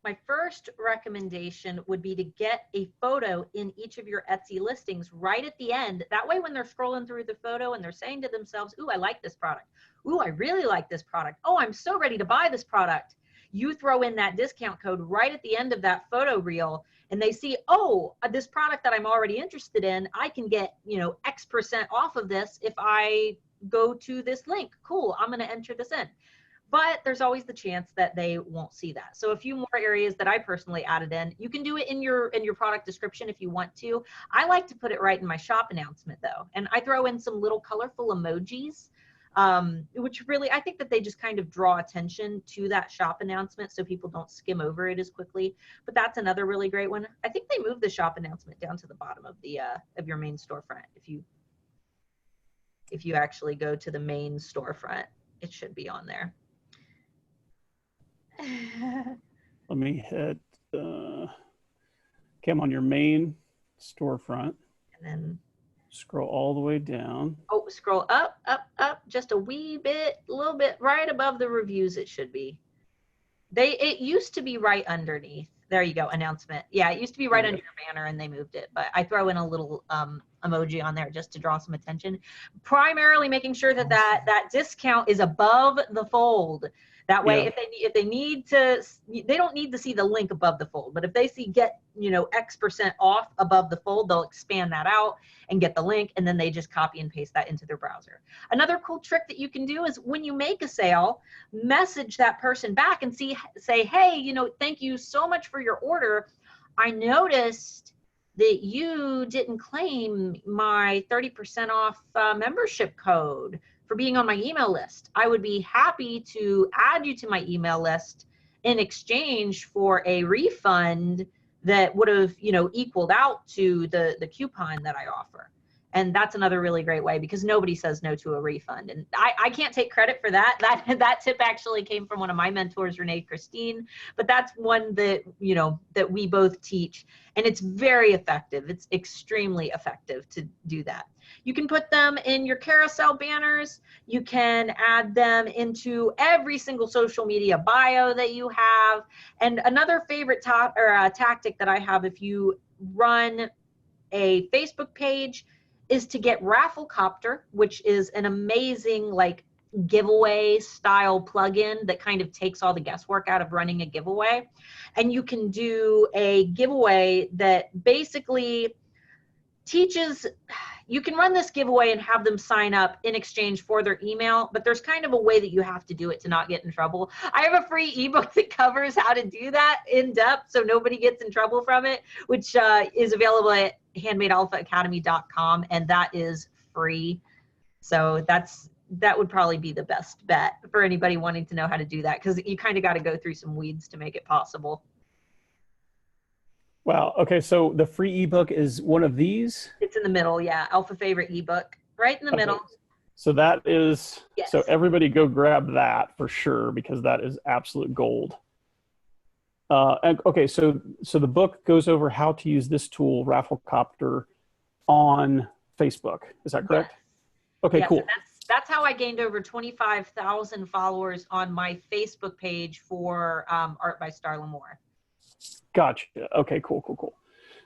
my first recommendation would be to get a photo in each of your Etsy listings right at the end. That way, when they're scrolling through the photo and they're saying to themselves, ooh, I like this product. Ooh, I really like this product. Oh, I'm so ready to buy this product. You throw in that discount code right at the end of that photo reel, and they see, oh, this product that I'm already interested in, I can get, you know, X% off of this if I go to this link. Cool, I'm going to enter this in. But there's always the chance that they won't see that. So a few more areas that I personally added in. You can do it in your product description if you want to. I like to put it right in my shop announcement though. And I throw in some little colorful emojis, which really, I think that they just kind of draw attention to that shop announcement so people don't skim over it as quickly. But that's another really great one. I think they moved the shop announcement down to the bottom of the of your main storefront. If you actually go to the main storefront, it should be on there. Let me hit, okay, I'm on your main storefront. And then scroll all the way down. Oh, scroll up, up, up, just a wee bit, a little bit, right above the reviews it should be. It used to be right underneath. There you go, announcement. Yeah, it used to be right under your banner and they moved it, but I throw in a little emoji on there just to draw some attention. Primarily making sure that that discount is above the fold. That way, if they need to, they don't need to see the link above the fold, but if they see get, you know, X% off above the fold, they'll expand that out and get the link, and then they just copy and paste that into their browser. Another cool trick that you can do is when you make a sale, message that person back and say, hey, you know, thank you so much for your order. I noticed that you didn't claim my 30% off membership code for being on my email list. I would be happy to add you to my email list in exchange for a refund that would have, you know, equaled out to the coupon that I offer. And that's another really great way because nobody says no to a refund. And I can't take credit for that. That tip actually came from one of my mentors, Renee Christine, but that's one that, you know, that we both teach. And it's very effective. It's extremely effective to do that. You can put them in your carousel banners. You can add them into every single social media bio that you have. And another favorite tactic that I have if you run a Facebook page is to get Rafflecopter, which is an amazing like giveaway style plugin that kind of takes all the guesswork out of running a giveaway. And you can do a giveaway that basically teaches, you can run this giveaway and have them sign up in exchange for their email, but there's kind of a way that you have to do it to not get in trouble. I have a free ebook that covers how to do that in depth so nobody gets in trouble from it, which is available at handmadealphaacademy.com, and that is free. So that would probably be the best bet for anybody wanting to know how to do that, because you kind of got to go through some weeds to make it possible. Wow. Okay. So the free ebook is one of these? It's in the middle. Yeah. Alpha favorite ebook right in the middle. So that is, yes. So everybody go grab that for sure, because that is absolute gold. And okay. So the book goes over how to use this tool, Rafflecopter, on Facebook. Is that correct? Yes. Okay, yes, cool. That's how I gained over 25,000 followers on my Facebook page for Art by Starla Moore. Gotcha. Okay, cool, cool, cool.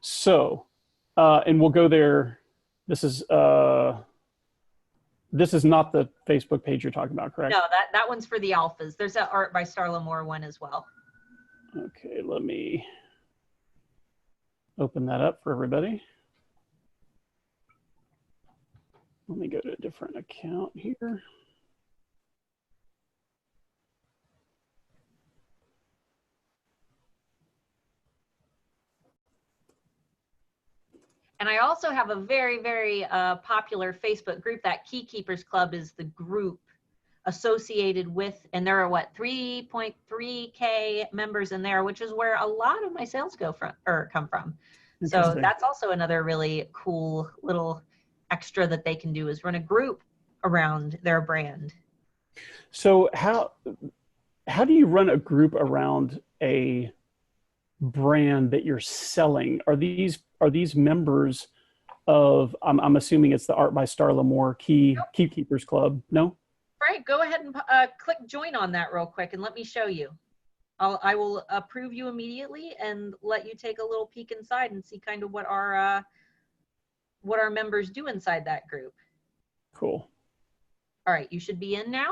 So, and we'll go there. This is not the Facebook page you're talking about, correct? No, that one's for the alphas. There's an Art by Starla Moore one as well. Okay, let me open that up for everybody. Let me go to a different account here. And I also have a very, very popular Facebook group. That Key Keepers Club is the group associated with, and there are what, 3.3K members in there, which is where a lot of my sales come from. So that's also another really cool little extra that they can do, is run a group around their brand. So how do you run a group around a brand that you're selling? Are these members of, I'm assuming it's the Art by Starla Moore Key Keepers Club? No? Right, go ahead and click join on that real quick and let me show you. I will approve you immediately and let you take a little peek inside and see kind of what our members do inside that group. Cool. All right, you should be in now.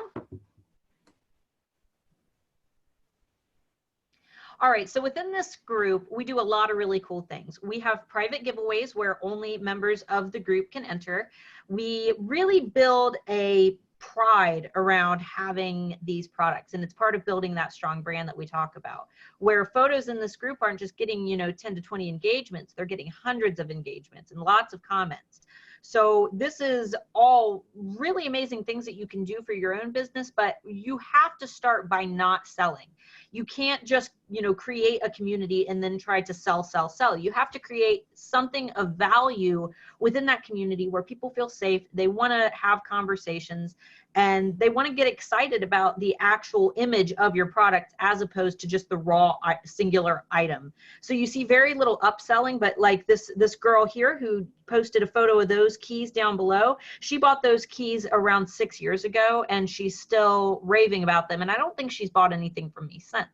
All right, so within this group, we do a lot of really cool things. We have private giveaways where only members of the group can enter. We really build a pride around having these products, and it's part of building that strong brand that we talk about, where photos in this group aren't just getting 10 to 20 engagements, they're getting hundreds of engagements and lots of comments. So this is all really amazing things that you can do for your own business, but you have to start by not selling. You can't just, create a community and then try to sell. You have to create something of value within that community where people feel safe. They want to have conversations and they want to get excited about the actual image of your product as opposed to just the raw singular item. So you see very little upselling, but like this girl here who posted a photo of those keys down below, she bought those keys around 6 years ago and she's still raving about them. And I don't think she's bought anything from me since.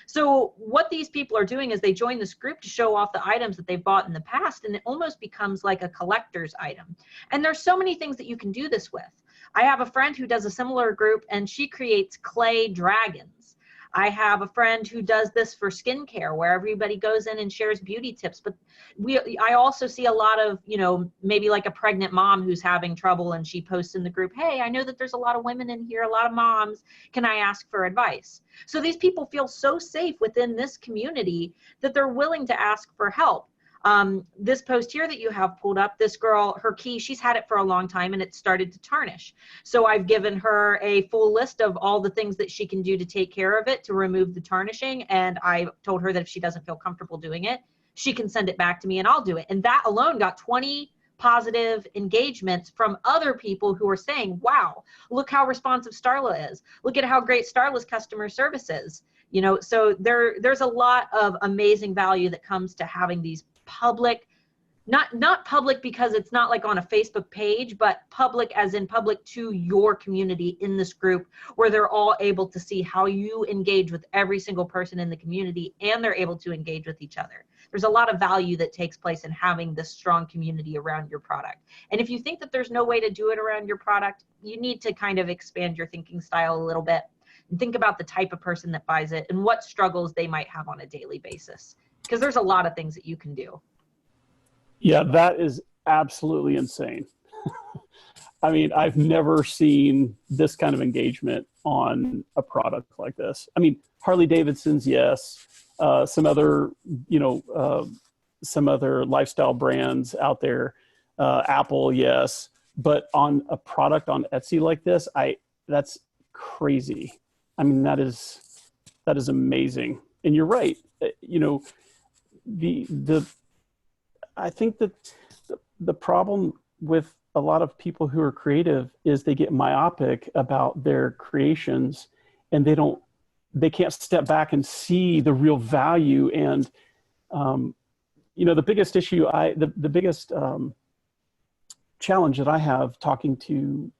So what these people are doing is they join this group to show off the items that they've bought in the past, and it almost becomes like a collector's item. And there's so many things that you can do this with. I have a friend who does a similar group and she creates clay dragons. I have a friend who does this for skincare where everybody goes in and shares beauty tips. But I also see a lot of, maybe like a pregnant mom who's having trouble and she posts in the group, hey, I know that there's a lot of women in here, a lot of moms. Can I ask for advice? So these people feel so safe within this community that they're willing to ask for help. This post here that you have pulled up, this girl, her key, she's had it for a long time and it started to tarnish. So I've given her a full list of all the things that she can do to take care of it, to remove the tarnishing. And I told her that if she doesn't feel comfortable doing it, she can send it back to me and I'll do it. And that alone got 20 positive engagements from other people who are saying, wow, look how responsive Starla is. Look at how great Starla's customer service is. So there's a lot of amazing value that comes to having these public, not public because it's not like on a Facebook page, but public as in public to your community in this group where they're all able to see how you engage with every single person in the community and they're able to engage with each other. There's a lot of value that takes place in having this strong community around your product. And if you think that there's no way to do it around your product, you need to kind of expand your thinking style a little bit and think about the type of person that buys it and what struggles they might have on a daily basis. Because there's a lot of things that you can do. Yeah, that is absolutely insane. I mean, I've never seen this kind of engagement on a product like this. I mean, Harley Davidson's, yes. Some other lifestyle brands out there, Apple, yes. But on a product on Etsy like this, that's crazy. I mean, that is amazing. And you're right. I think that the problem with a lot of people who are creative is they get myopic about their creations and they can't step back and see the real value. And, the biggest issue, the biggest challenge that I have talking to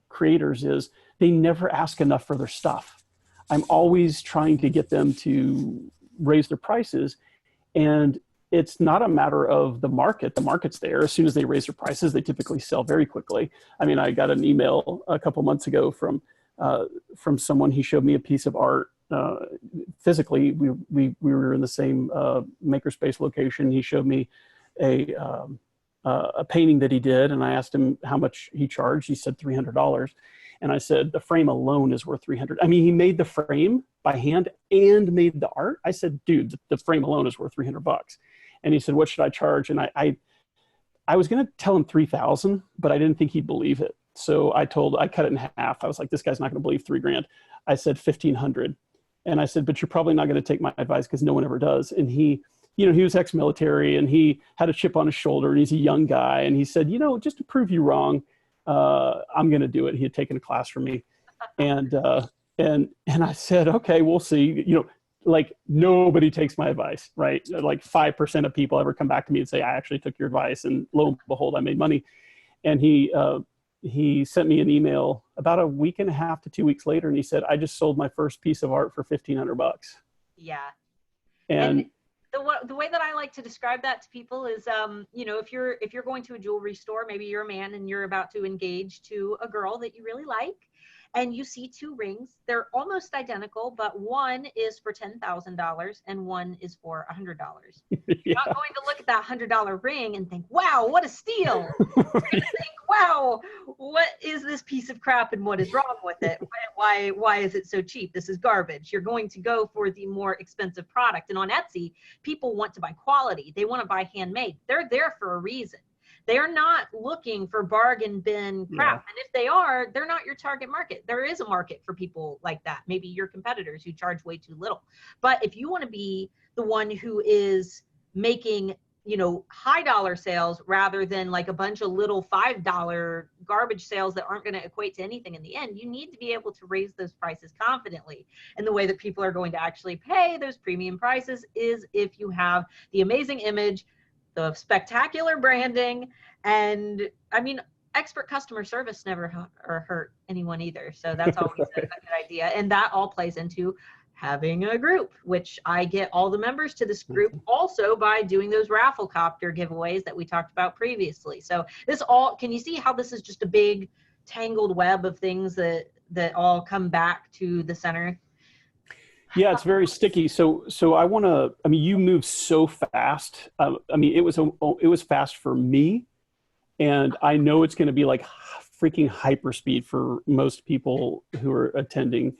creators is they never ask enough for their stuff. I'm always trying to get them to raise their prices, and it's not a matter of the market. The market's there. As soon as they raise their prices, they typically sell very quickly. I mean, I got an email a couple months ago from someone. He showed me a piece of art. Physically, we were in the same makerspace location. He showed me a painting that he did, and I asked him how much he charged. He said $300. And I said, the frame alone is worth $300. I mean, he made the frame by hand and made the art. I said, dude, the frame alone is worth $300. And he said, what should I charge? And I was going to tell him 3,000, but I didn't think he'd believe it. So I cut it in half. I was like, this guy's not going to believe $3,000. I said 1,500. And I said, but you're probably not going to take my advice because no one ever does. And he was ex-military and he had a chip on his shoulder and he's a young guy. And he said, just to prove you wrong, I'm going to do it. He had taken a class from me. And I said, okay, we'll see. Like nobody takes my advice, right? Like 5% of people ever come back to me and say, I actually took your advice. And lo and behold, I made money. And he he sent me an email about a week and a half to 2 weeks later, and he said, I just sold my first piece of art for $1,500. Yeah. And And the way that I like to describe that to people is, you know, if you're going to a jewelry store, maybe you're a man and you're about to engage to a girl that you really like, and you see two rings. They're almost identical, but one is for $10,000 and one is for $100. You're not yeah. going to look at that $100 ring and think, wow, what a steal. You're going to think, wow, what is this piece of crap and what is wrong with it? Why is it so cheap? This is garbage. You're going to go for the more expensive product. And on Etsy, people want to buy quality. They want to buy handmade. They're there for a reason. They are not looking for bargain bin crap. Yeah. And if they are, they're not your target market. There is a market for people like that. Maybe your competitors who charge way too little. But if you want to be the one who is making, you know, high dollar sales rather than like a bunch of little $5 garbage sales that aren't going to equate to anything in the end, you need to be able to raise those prices confidently. And the way that people are going to actually pay those premium prices is if you have the amazing image, the spectacular branding, and I mean, expert customer service never hurt anyone either. So that's always a good idea. And that all plays into having a group, which I get all the members to this group also by doing those raffle copter giveaways that we talked about previously. So this all, can you see how this is just a big tangled web of things that all come back to the center? Yeah, it's very sticky. So I want to, I mean, you move so fast. I mean, it was fast for me, and I know it's going to be like freaking hyperspeed for most people who are attending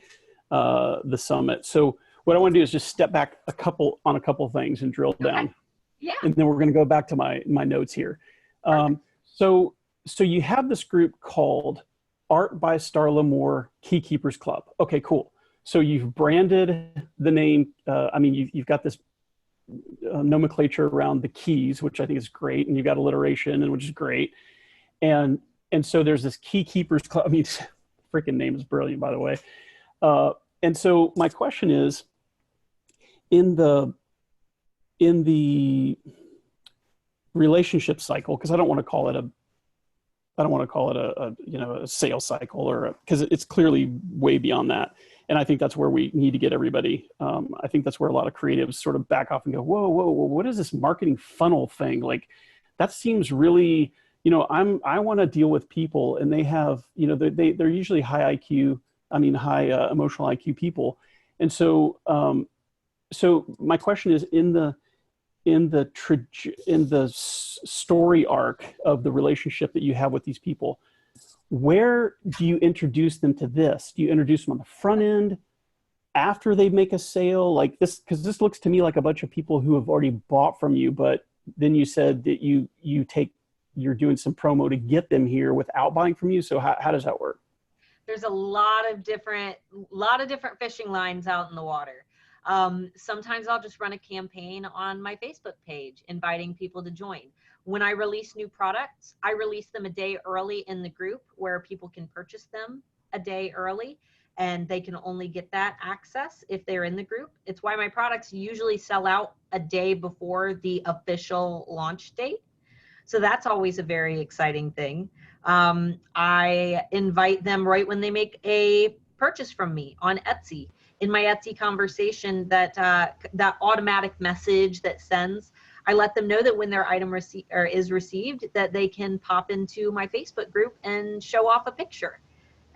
the summit. So what I want to do is just step back a couple things and drill down. Okay. Yeah. And then we're going to go back to my notes here. So you have this group called Art by Starla Moore Key Keepers Club. Okay, cool. So you've branded the name. I mean, you've got this nomenclature around the keys, which I think is great, and you've got alliteration, and which is great. And so there's this Key Keepers Club. I mean, freaking name is brilliant, by the way. And so my question is, in the relationship cycle, because I don't want to call it a you know, a sales cycle, or because it's clearly way beyond that. And I think that's where we need to get everybody. I think that's where a lot of creatives sort of back off and go, whoa, what is this marketing funnel thing? Like, that seems really, you know, I want to deal with people, and they have, you know, they're usually high IQ, high emotional IQ people. And so, so my question is, in the story arc of the relationship that you have with these people, where do you introduce them to this? Do you introduce them on the front end, after they make a sale, like this? Because this looks to me like a bunch of people who have already bought from you, but then you said that you're doing some promo to get them here without buying from you. So how does that work? There's a lot of different fishing lines out in the water. Sometimes I'll just run a campaign on my Facebook page inviting people to join. When I release new products, I release them a day early in the group where people can purchase them a day early, and they can only get that access if they're in the group. It's why my products usually sell out a day before the official launch date. So that's always a very exciting thing. I invite them right when they make a purchase from me on Etsy. In my Etsy conversation, that automatic message that sends, I let them know that when their item is received, that they can pop into my Facebook group and show off a picture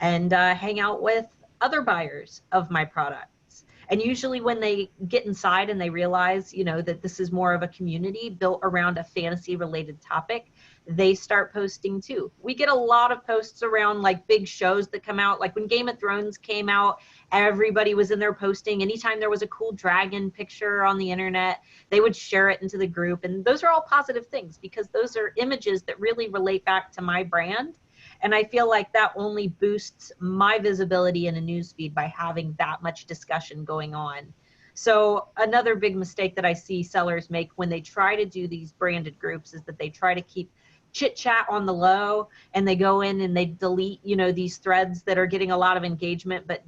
and hang out with other buyers of my products. And usually when they get inside and they realize, you know, that this is more of a community built around a fantasy related topic, they start posting too. We get a lot of posts around like big shows that come out. Like when Game of Thrones came out, everybody was in there posting. Anytime there was a cool dragon picture on the internet, they would share it into the group. And those are all positive things because those are images that really relate back to my brand. And I feel like that only boosts my visibility in a newsfeed by having that much discussion going on. So another big mistake that I see sellers make when they try to do these branded groups is that they try to keep chit chat on the low, and they go in and they delete, you know, these threads that are getting a lot of engagement but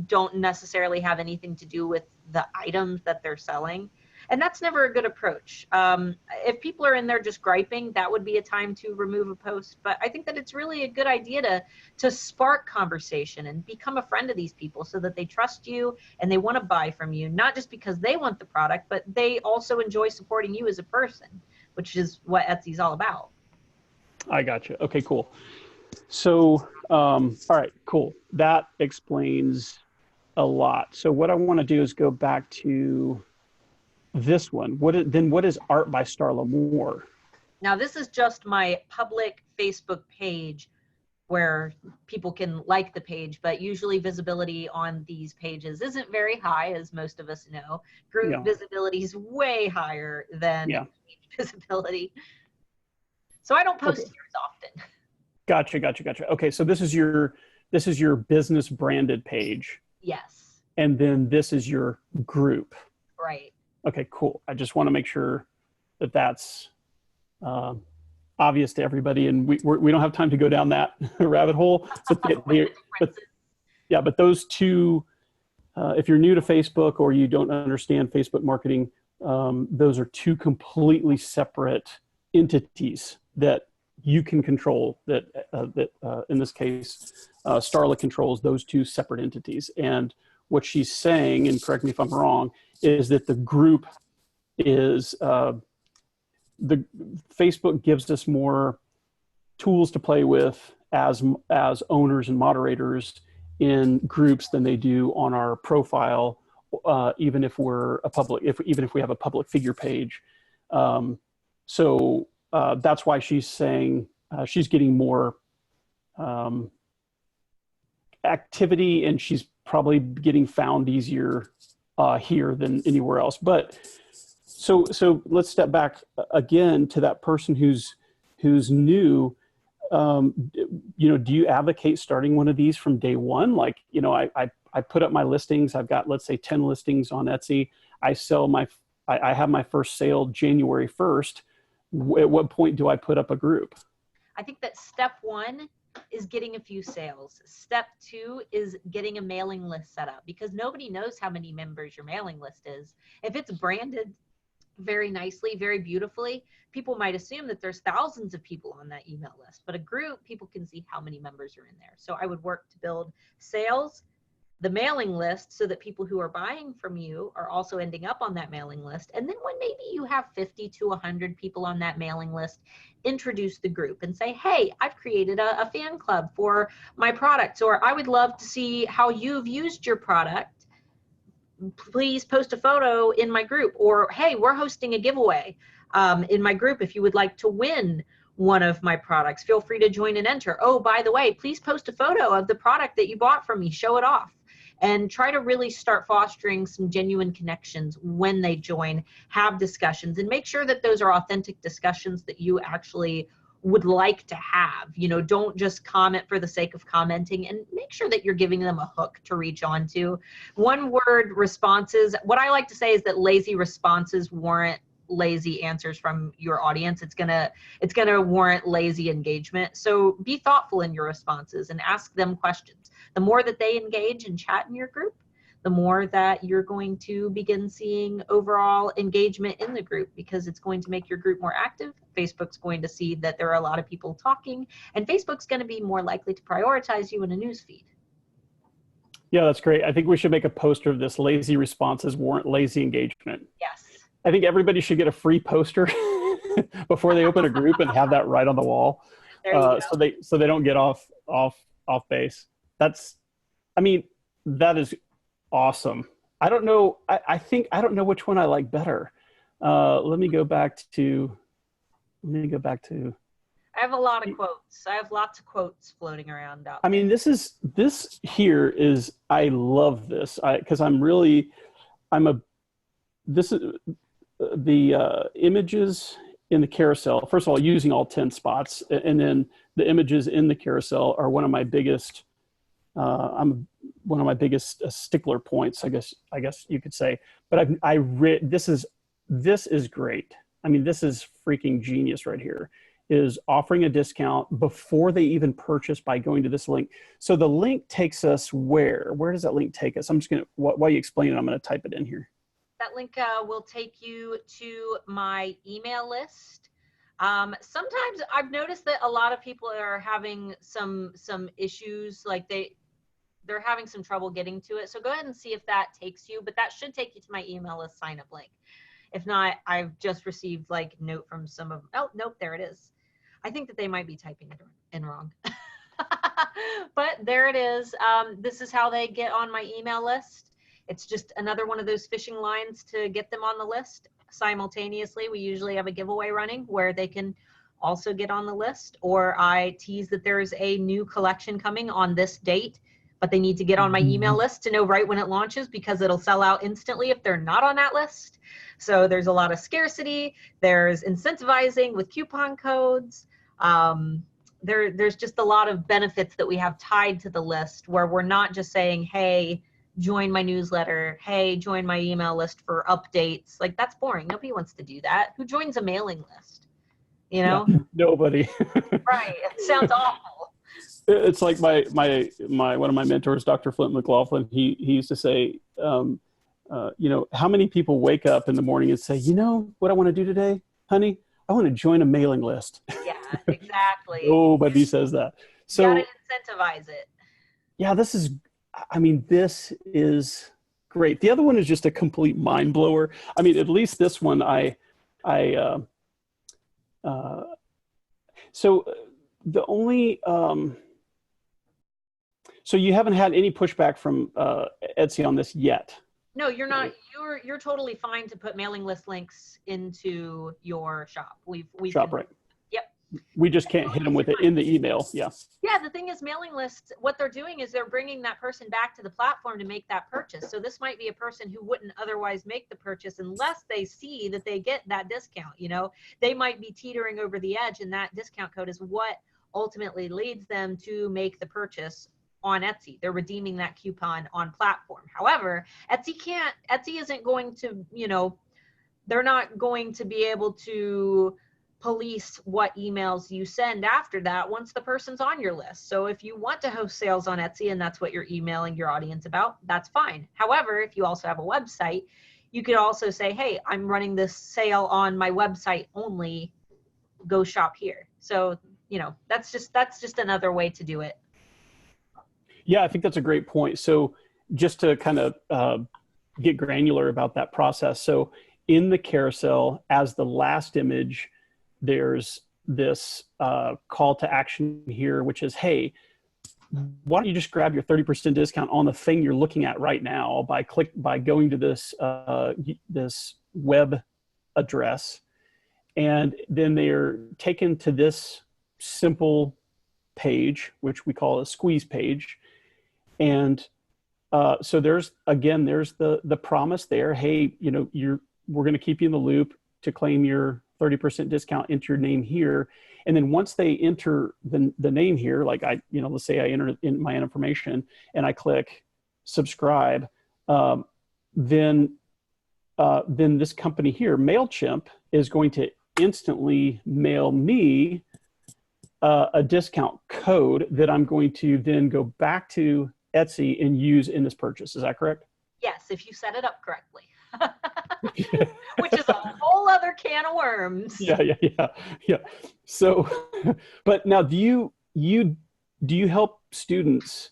don't necessarily have anything to do with the items that they're selling. And that's never a good approach. If people are in there just griping, that would be a time to remove a post. But I think that it's really a good idea to spark conversation and become a friend of these people so that they trust you and they want to buy from you, not just because they want the product, but they also enjoy supporting you as a person, which is what Etsy's all about. I got you. Okay, cool. So, all right, cool. That explains a lot. So what I want to do is go back to this one. What is Art by Starla Moore? Now, this is just my public Facebook page where people can like the page, but usually visibility on these pages isn't very high, as most of us know. Group visibility is way higher than page visibility. So I don't post yours often. Gotcha. Okay, so this is your business branded page. Yes. And then this is your group. Right. Okay, cool. I just want to make sure that that's obvious to everybody, and we don't have time to go down that rabbit hole. But those two, if you're new to Facebook or you don't understand Facebook marketing, those are two completely separate entities that you can control. That in this case, Starla controls those two separate entities. And what she's saying, and correct me if I'm wrong, is that the group is the Facebook gives us more tools to play with as owners and moderators in groups than they do on our profile, even if we're a public, even if we have a public figure page. So that's why she's saying she's getting more activity, and she's probably getting found easier here than anywhere else. But so let's step back again to that person who's new. Do you advocate starting one of these from day one? Like, I put up my listings. I've got, let's say, 10 listings on Etsy. I have my first sale January 1st. At what point do I put up a group? I think that step one is getting a few sales. Step two is getting a mailing list set up, because nobody knows how many members your mailing list is. If it's branded very nicely, very beautifully, people might assume that there's thousands of people on that email list, but a group, people can see how many members are in there. So I would work to build sales, the mailing list, so that people who are buying from you are also ending up on that mailing list. And then when maybe you have 50 to 100 people on that mailing list, introduce the group and say, hey, I've created a fan club for my products, or I would love to see how you've used your product. Please post a photo in my group. Or, hey, we're hosting a giveaway in my group. If you would like to win one of my products, feel free to join and enter. Oh, by the way, please post a photo of the product that you bought from me. Show it off. And try to really start fostering some genuine connections when they join, have discussions, and make sure that those are authentic discussions that you actually would like to have. Don't just comment for the sake of commenting, and make sure that you're giving them a hook to reach onto. One word responses, what I like to say is that lazy responses warrant lazy answers from your audience. It's gonna warrant lazy engagement. So be thoughtful in your responses and ask them questions. The more that they engage and chat in your group, the more that you're going to begin seeing overall engagement in the group, because it's going to make your group more active. Facebook's going to see that there are a lot of people talking, and Facebook's going to be more likely to prioritize you in a news feed. Yeah, that's great. I think we should make a poster of this: lazy responses warrant lazy engagement. Yes. I think everybody should get a free poster before they open a group and have that right on the wall, so they don't get off base. That is awesome. I don't know. I don't know which one I like better. Let me go back to. I have a lot of quotes. I have lots of quotes floating around out there. I mean, this here is, I love this because this is the images in the carousel. First of all, using all 10 spots, and then the images in the carousel are one of my biggest. One of my biggest stickler points, I guess you could say. But this is great. I mean, this is freaking genius right here. Is offering a discount before they even purchase by going to this link. So the link takes us where? Where does that link take us? I'm just gonna, while you explain it, I'm gonna type it in here. That link will take you to my email list. Sometimes I've noticed that a lot of people are having some issues, like they're having some trouble getting to it. So go ahead and see if that takes you, but that should take you to my email list sign up link. If not, I've just received like note from some of, oh, nope, there it is. I think that they might be typing it in wrong. But there it is. This is how they get on my email list. It's just another one of those fishing lines to get them on the list. Simultaneously, we usually have a giveaway running where they can also get on the list, or I tease that there's a new collection coming on this date, but they need to get on my email list to know right when it launches, because it'll sell out instantly if they're not on that list. So there's a lot of scarcity. There's incentivizing with coupon codes. There's just a lot of benefits that we have tied to the list, where we're not just saying, hey, join my newsletter, hey, join my email list for updates. Like, that's boring. Nobody wants to do that. Who joins a mailing list? You know? Yeah, nobody. Right. It sounds awful. It's like my one of my mentors, Dr. Flint McLaughlin. He used to say, how many people wake up in the morning and say, you know what I want to do today, honey? I want to join a mailing list. Yeah, exactly. Nobody says that. So you gotta incentivize it. Yeah, this is great. The other one is just a complete mind blower. I mean, at least this one, so the only, so you haven't had any pushback from Etsy on this yet? No, you're not. You're totally fine to put mailing list links into your shop. We've shop, right? Yep. We just can't hit them with it in the email. Yeah. Yeah. The thing is, mailing lists, what they're doing is they're bringing that person back to the platform to make that purchase. So this might be a person who wouldn't otherwise make the purchase unless they see that they get that discount. You know, they might be teetering over the edge, and that discount code is what ultimately leads them to make the purchase on Etsy. They're redeeming that coupon on platform. However, Etsy isn't going to, they're not going to be able to police what emails you send after that once the person's on your list. So if you want to host sales on Etsy and that's what you're emailing your audience about, that's fine. However, if you also have a website, you could also say, hey, I'm running this sale on my website only, go shop here. So, that's just another way to do it. Yeah, I think that's a great point. So just to kind of get granular about that process. So in the carousel, as the last image, there's this call to action here, which is, hey, why don't you just grab your 30% discount on the thing you're looking at right now by going to this this web address, and then they're taken to this simple page, which we call a squeeze page. And so there's the promise there. Hey, we're going to keep you in the loop to claim your 30% discount. Enter your name here. And then once they enter the name here, like let's say I enter in my information and I click subscribe, then this company here, MailChimp, is going to instantly mail me a discount code that I'm going to then go back to Etsy and use in this purchase. Is that correct? Yes, if you set it up correctly. Which is a whole other can of worms. Yeah. So, but now do you help students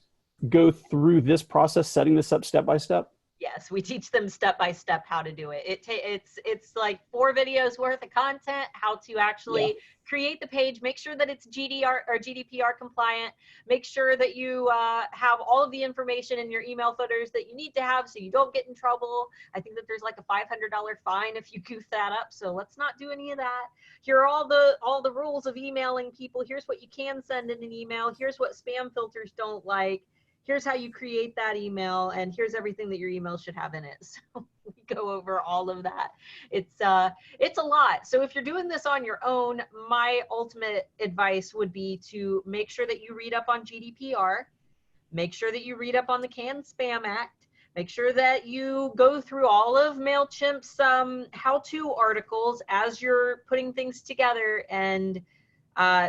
go through this process, setting this up step by step? Yes, we teach them step by step how to do it. It's like 4 videos worth of content, how to actually create the page, make sure that it's GDPR compliant, make sure that you have all of the information in your email footers that you need to have so you don't get in trouble. I think that there's like a $500 fine if you goof that up. So let's not do any of that. Here are all the rules of emailing people. Here's what you can send in an email. Here's what spam filters don't like. Here's how you create that email, and here's everything that your email should have in it. So we go over all of that. It's a lot. So if you're doing this on your own, my ultimate advice would be to make sure that you read up on GDPR, make sure that you read up on the Canned Spam Act, make sure that you go through all of MailChimp's how-to articles as you're putting things together, and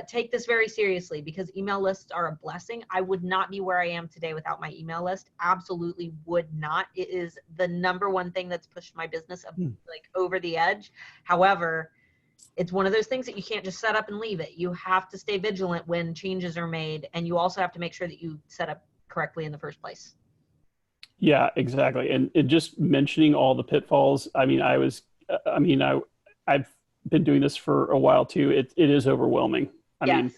take this very seriously, because email lists are a blessing. I would not be where I am today without my email list. Absolutely would not. It is the number one thing that's pushed my business like over the edge. However, it's one of those things that you can't just set up and leave it. You have to stay vigilant when changes are made, and you also have to make sure that you set up correctly in the first place. Yeah, exactly. And just mentioning all the pitfalls. I mean, I've been doing this for a while too. It is overwhelming. I Yes.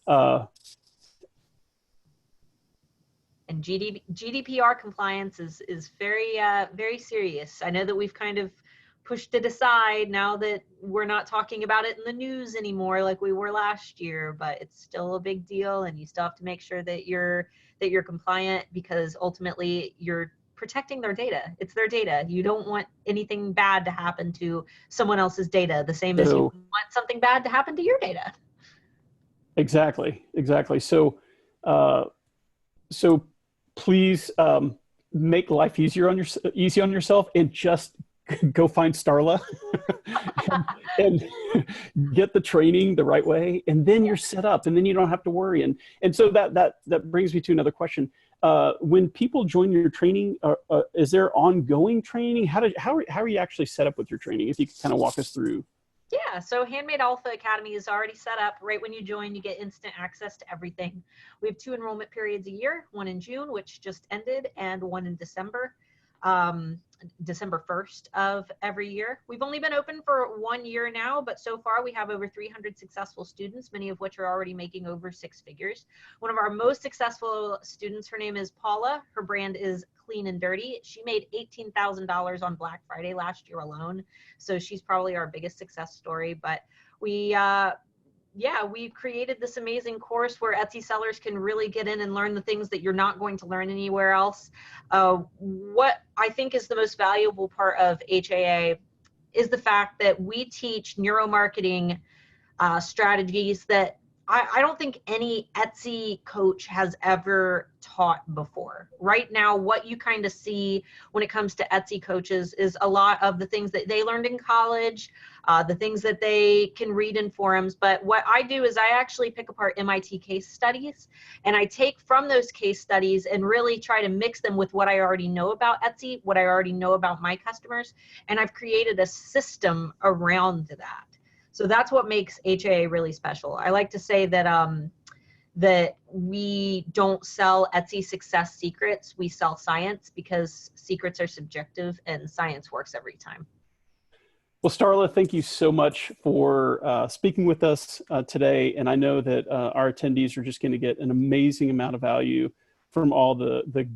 mean, and GDPR compliance is very, very serious. I know that we've kind of pushed it aside now that we're not talking about it in the news anymore like we were last year, but it's still a big deal, and you still have to make sure that you're compliant, because ultimately you're protecting their data. It's their data. You don't want anything bad to happen to someone else's data, the same as you want something bad to happen to your data. Exactly. So, so please make life easy on yourself, and just go find Starla and get the training the right way, and then you're set up, and then you don't have to worry. And so that brings me to another question. When people join your training, is there ongoing training? How are you actually set up with your training? If you could kind of walk us through. Yeah, so Handmade Alpha Academy is already set up. Right when you join, you get instant access to everything. We have 2 enrollment periods a year, one in June, which just ended, and one in December, December 1st of every year. We've only been open for 1 year now, but so far we have over 300 successful students, many of which are already making over 6 figures. One of our most successful students, her name is Paula. Her brand is Clean and Dirty. She made $18,000 on Black Friday last year alone. So she's probably our biggest success story. But we created this amazing course where Etsy sellers can really get in and learn the things that you're not going to learn anywhere else. What I think is the most valuable part of HAA is the fact that we teach neuromarketing strategies that I don't think any Etsy coach has ever taught before. Right now, what you kind of see when it comes to Etsy coaches is a lot of the things that they learned in college, the things that they can read in forums. But what I do is I actually pick apart MIT case studies, and I take from those case studies and really try to mix them with what I already know about Etsy, what I already know about my customers, and I've created a system around that. So that's what makes HAA really special. I like to say that that we don't sell Etsy success secrets, we sell science, because secrets are subjective and science works every time. Well, Starla, thank you so much for speaking with us today. And I know that our attendees are just going to get an amazing amount of value from all the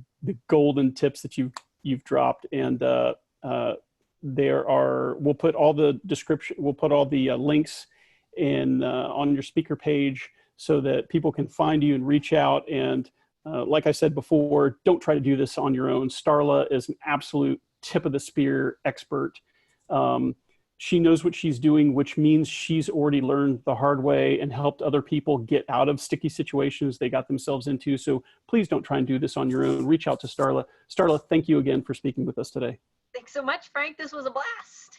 golden tips that you've dropped. And we'll put all the links in on your speaker page, so that people can find you and reach out. And like I said before, don't try to do this on your own. Starla is an absolute tip of the spear expert. She knows what she's doing, which means she's already learned the hard way and helped other people get out of sticky situations they got themselves into. So please don't try and do this on your own. Reach out to Starla. Starla, thank you again for speaking with us today. Thanks so much, Frank. This was a blast.